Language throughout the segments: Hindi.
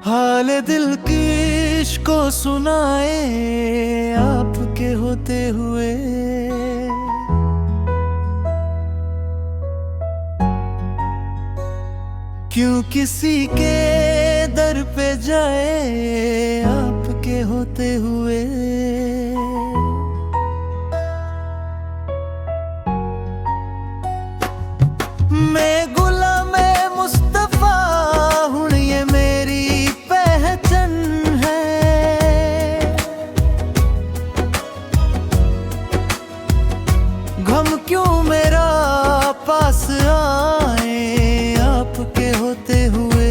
हाल दिल किसको सुनाए आपके होते हुए। क्यों किसी के दर पे जाए आपके होते हुए। मैं गुलामे मुस्तफा हूँ, ये मेरी पहचान है। गम क्यों मेरा पास आए आपके होते हुए।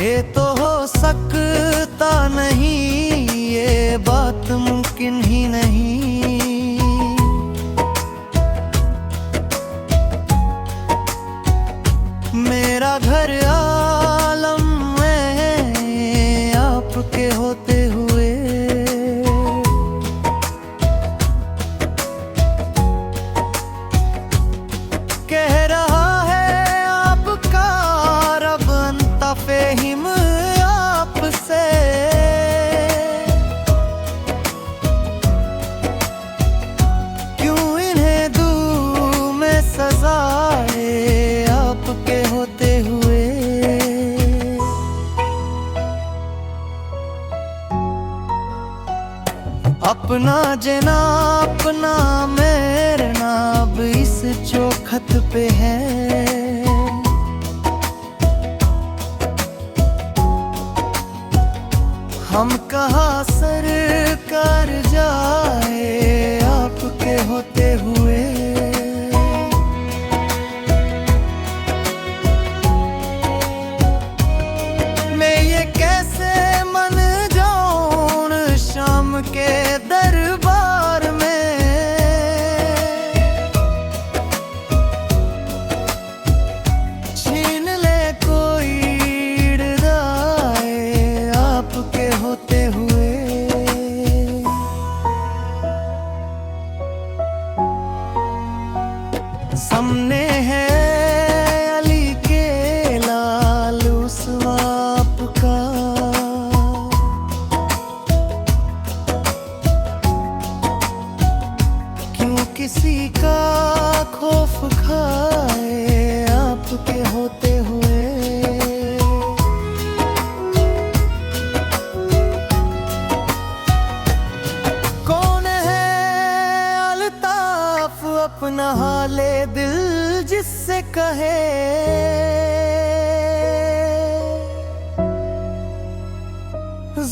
ये तो हो सकता नहीं, ये बात मुमकिन ही नहीं। मेरा घर आलम में आपके होते हुए। कह रहा है आपका रब अंता फेहिम आपसे। क्यों इन्हें दूं मैं सजाए आपके होते हुए। अपना जना अपना मेरा नाम इस चौखट पे है। हम कहाँ सर कर जाए आपके होते हुए। मैं ये कैसे मन जाऊं शाम के दरबार में। छीन ले कोई इर्दाए आपके होते हुए। सामने है अली के लाल उस आपका। क्यों किसी का खौफ खाए आपके होते हुए। कौन है अल्ताफ अपना हाले दिल जिससे कहे।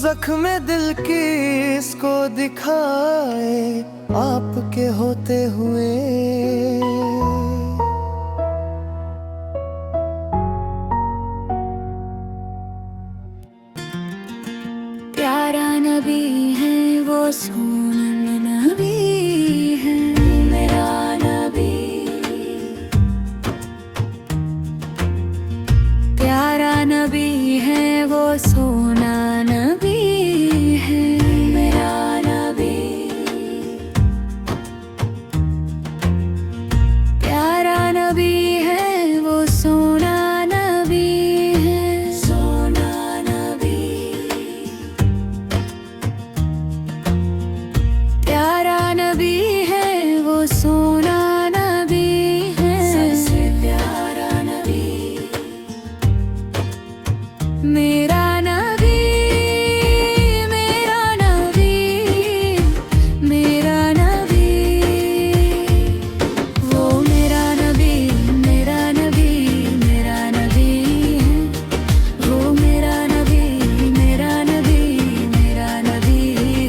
जख्म दिल किसको दिखाए आपके होते हुए। प्यारा नबी है वो सोनल नबी है मेरा नबी। प्यारा नबी है वो सोना नबी है मेरा नबी। प्यारा नबी है वो सोना नबी है सोना नबी। प्यारा नबी है वो सोना नबी है सबसे प्यारा नबी मेरा नबी। मेरा नबी मेरा नबी वो मेरा नबी मेरा नबी मेरा नबी है। वो मेरा नबी मेरा नबी मेरा नबी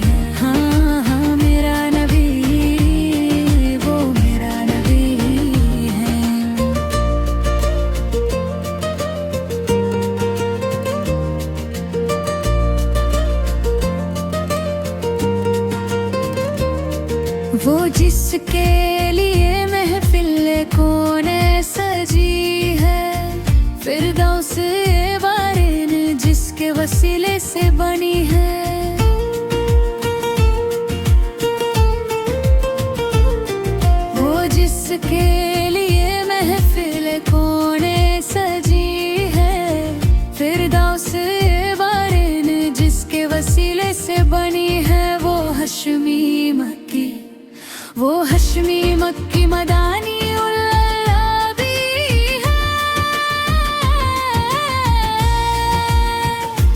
है। हाँ हाँ मेरा नबी वो मेरा नबी है। वो जिसके लिए महफिल कोने सजी है। फिरदौस बारिन जिसके वसीले से बनी है। वो जिसके लिए वो हश्मी मक्की मदानी उल्लाबी है।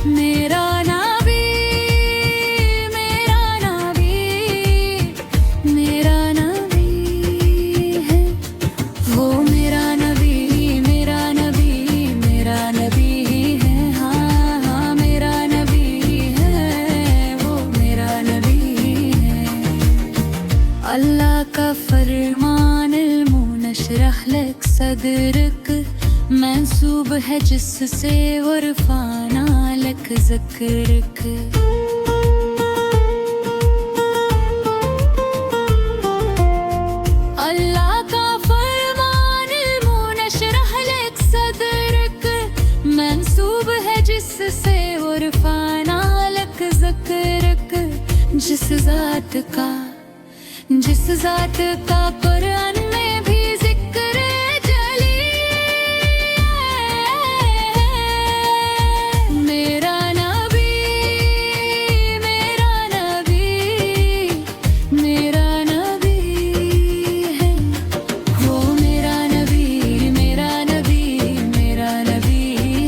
मेरा नबी, मेरा नबी, मेरा नबी है। वो मेरा नबी, मेरा नबी, मेरा नबी है। हाँ हाँ मेरा नबी है, वो मेरा नबी है। अल्लाह का फरमान नशरह लक सदरक मंसूब है जिससे वरफाना लक ज़िक्रक। अल्लाह का फरमान नशरह लक सदरक मंसूब है जिससे वरफाना लक ज़िक्रक। जिस ज़ात का कुरान में भी जिक्र जली है। मेरा नबी, मेरा नबी, मेरा नबी है। वो मेरा नबी, मेरा नबी, मेरा नबी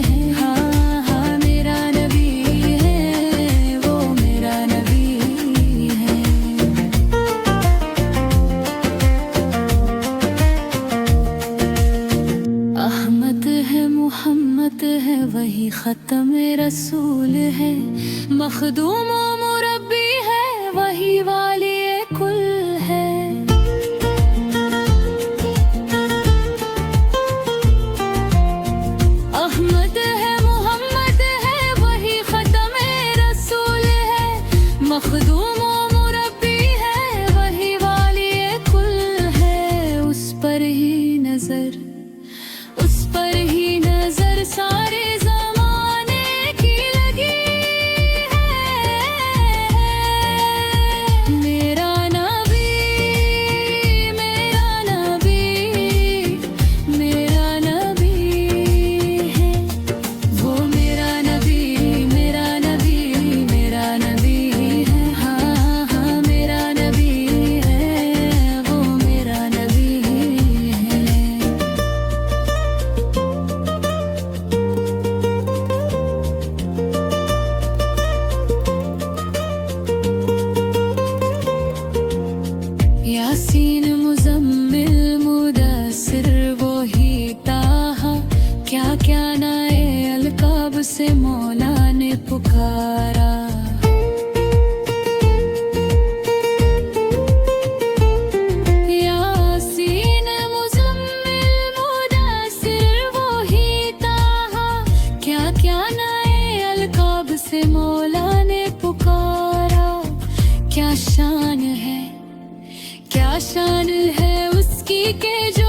है। हाँ हाँ मेरा नबी है, वो मेरा नबी है। अहमद है, मुहम्मद है, वही ख़त्म रसूल है। मखदूम व मुरब्बी है, वही वाली कुल है। अहमद है, मुहम्मद है, वही ख़त्म रसूल है। मखदूम व मुरब्बी है, वही वाली कुल है। उस पर ही नजर, उस पर ही नजर सारे ज़माने की लगी है। मेरा नबी, मेरा नबी, मेरा नबी है। वो मेरा नबी, मेरा नबी, मेरा नबी है। हाँ हाँ मेरा नबी है, वो मेरा नबी है। यासीन मुज़म्मिल मुदस्सिर वो ही ताहा, क्या क्या नए अलकाब से मौला ने पुकारा। यासीन मुज़म्मिल मुदस्सिर वो ही ताहा, क्या क्या नए अलकाब से मौला ने पुकारा। क्या शान है, क्या शान है उसकी के जो